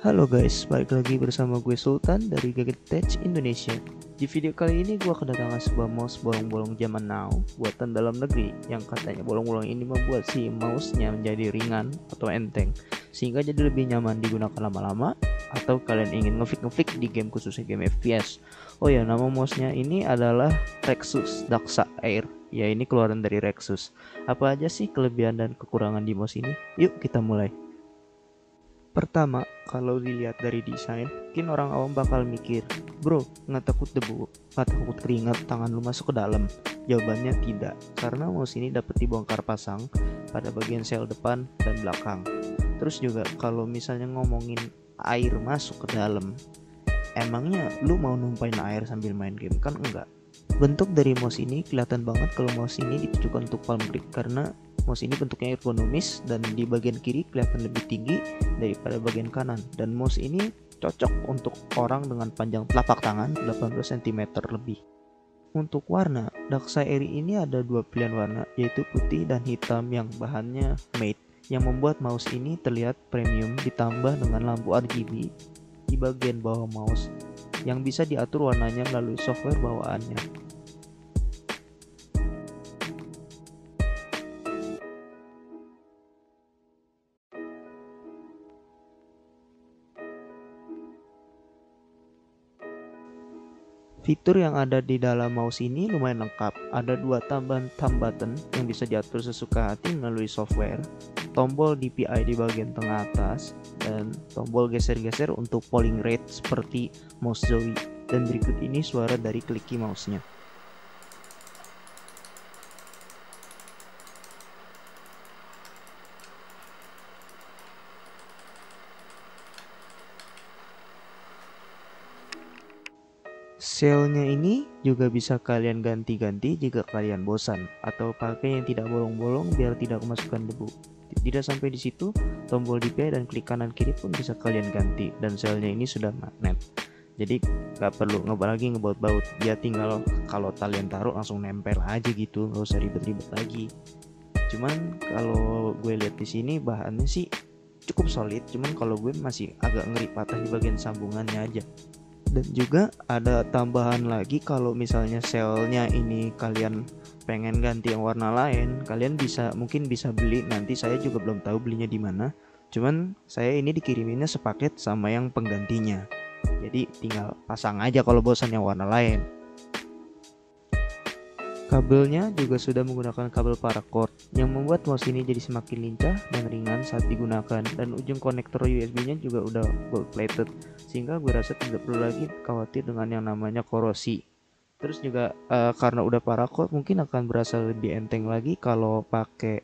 Halo guys, balik lagi bersama gue Sultan dari Gadget Tech Indonesia. Di video kali ini gue kedatangan sebuah mouse bolong-bolong zaman now buatan dalam negeri yang katanya bolong-bolong ini membuat si mouse-nya menjadi ringan atau enteng sehingga jadi lebih nyaman digunakan lama-lama atau kalian ingin ngeflick di game khususnya game FPS. Oh ya, nama mouse-nya ini adalah Rexus Daxa Air. Ya, ini keluaran dari Rexus. Apa aja sih kelebihan dan kekurangan di mouse ini? Yuk kita mulai. Pertama, kalau dilihat dari desain, mungkin orang awam bakal mikir, bro, nggak takut debu, nggak takut keringat tangan lu masuk ke dalam? Jawabannya tidak, karena mouse ini dapat dibongkar pasang pada bagian sel depan dan belakang. Terus juga kalau misalnya ngomongin air masuk ke dalam, emangnya lu mau numpain air sambil main game? Kan enggak. Bentuk dari mouse ini kelihatan banget kalau mouse ini ditujukan untuk palm grip karena mouse ini bentuknya ergonomis dan di bagian kiri kelihatan lebih tinggi daripada bagian kanan, dan mouse ini cocok untuk orang dengan panjang telapak tangan 18 cm lebih. Untuk warna, Daxa Air ini ada dua pilihan warna, yaitu putih dan hitam yang bahannya matte, yang membuat mouse ini terlihat premium ditambah dengan lampu RGB di bagian bawah mouse yang bisa diatur warnanya melalui software bawaannya. Fitur yang ada di dalam mouse ini lumayan lengkap. Ada dua tambahan thumb button yang bisa diatur sesuka hati melalui software, tombol DPI di bagian tengah atas, dan tombol geser-geser untuk polling rate seperti mouse Zowie. Dan berikut ini suara dari kliki mouse-nya. Selnya ini juga bisa kalian ganti-ganti jika kalian bosan atau pakai yang tidak bolong-bolong biar tidak kemasukan debu. Tidak sampai di situ, tombol DPI dan klik kanan kiri pun bisa kalian ganti, dan selnya ini sudah magnet. Jadi gak perlu ngebaut-baut, dia tinggal kalau kalian taruh langsung nempel aja gitu, nggak usah ribet-ribet lagi. Cuman kalau gue lihat di sini bahannya sih cukup solid, cuman kalau gue masih agak ngeri patah di bagian sambungannya aja. Dan juga ada tambahan lagi, kalau misalnya selnya ini kalian pengen ganti yang warna lain, kalian mungkin bisa beli. Nanti saya juga belum tahu belinya di mana. Cuman saya ini dikiriminnya sepaket sama yang penggantinya. Jadi tinggal pasang aja kalau bosan yang warna lain. Kabelnya juga sudah menggunakan kabel paracord yang membuat mouse ini jadi semakin lincah dan ringan saat digunakan, dan ujung konektor USB-nya juga udah gold plated sehingga gue rasa tidak perlu lagi khawatir dengan yang namanya korosi. Terus juga karena udah paracord mungkin akan berasa lebih enteng lagi kalau pakai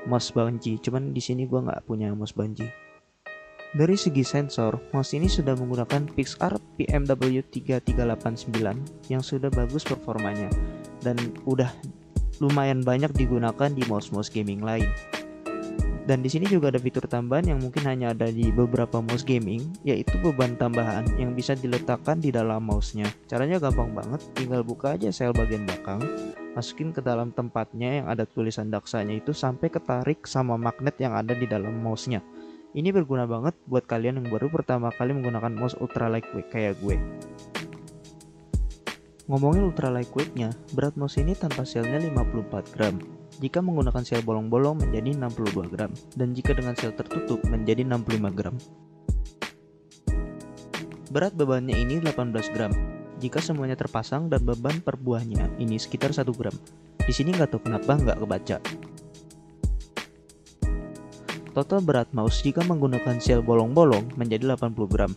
mouse bungee. Cuman di sini gue nggak punya mouse bungee. Dari segi sensor, mouse ini sudah menggunakan PixArt PMW3389 yang sudah bagus performanya dan udah lumayan banyak digunakan di mouse-mouse gaming lain. Dan di sini juga ada fitur tambahan yang mungkin hanya ada di beberapa mouse gaming, yaitu beban tambahan yang bisa diletakkan di dalam mouse-nya. Caranya gampang banget, tinggal buka aja sel bagian belakang, masukin ke dalam tempatnya yang ada tulisan Daxanya itu sampai ketarik sama magnet yang ada di dalam mouse-nya. Ini berguna banget buat kalian yang baru pertama kali menggunakan mouse ultra lightweight kayak gue. Ngomongin ultra lightweightnya, berat mouse ini tanpa selnya 54 gram. Jika menggunakan sel bolong-bolong menjadi 62 gram, dan jika dengan sel tertutup menjadi 65 gram. Berat bebannya ini 18 gram. Jika semuanya terpasang dan beban per buahnya ini sekitar 1 gram. Di sini nggak tahu kenapa nggak kebaca. Total berat mouse jika menggunakan sel bolong-bolong menjadi 80 gram.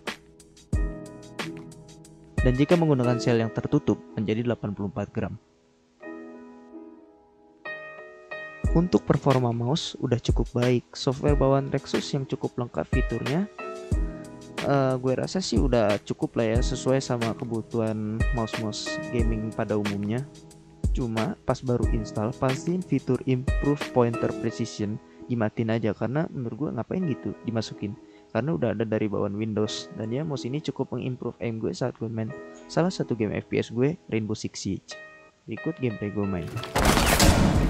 Dan jika menggunakan sel yang tertutup menjadi 84 gram. Untuk performa mouse udah cukup baik. Software bawaan Rexus yang cukup lengkap fiturnya, gue rasa sih udah cukup lah ya, sesuai sama kebutuhan mouse-mouse gaming pada umumnya. Cuma pas baru install, pastiin fitur improve pointer precision dimatiin aja, karena menurut gue ngapain gitu dimasukin, karena udah ada dari bawaan Windows. Dan ya, mouse ini cukup mengimprove aim gue saat gue main salah satu game FPS gue, Rainbow Six Siege. Berikut gameplay gue main.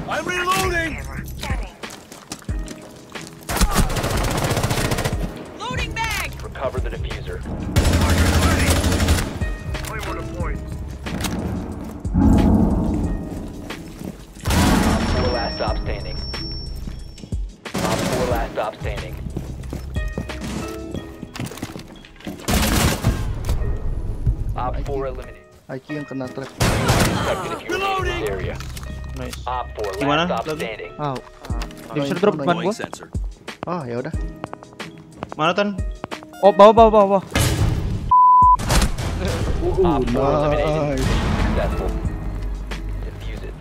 I'm reloading! Loading bag! recover the diffuser. Claymore deployed. Op 4 last stop standing. Op 4 last stop standing. Op 4 eliminated. IQ yang kena trap. Detect the diffuser in this area. Nice. Op 4 Gimana? last stop Lagi? standing. Ah, Ah, dia bisa info, drop no depan info. gua. Sensor. Oh ya udah. Mana Tan? Oh, bawah. Op 4 eliminated. Nice. Successful. Defuse it.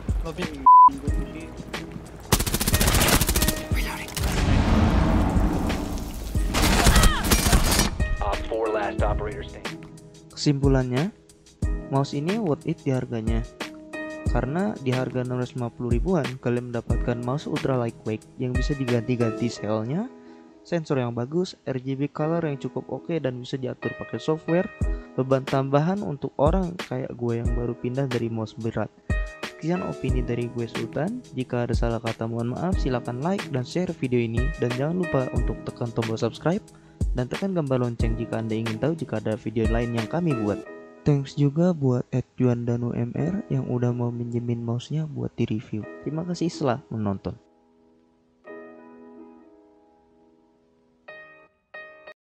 Op 4 last operator standing. Kesimpulannya, mouse ini worth it di harganya. Karena di harga 650 ribuan, kalian mendapatkan mouse ultra lightweight yang bisa diganti-ganti selnya, sensor yang bagus, RGB color yang cukup oke dan bisa diatur pakai software, beban tambahan untuk orang kayak gue yang baru pindah dari mouse berat. Sekian opini dari gue Sultan. Jika ada salah kata mohon maaf, silahkan like dan share video ini, dan jangan lupa untuk tekan tombol subscribe dan tekan gambar lonceng jika Anda ingin tahu jika ada video lain yang kami buat. Thanks juga buat @juandano mr yang udah mau minjemin mouse-nya buat di review. Terima kasih setelah menonton.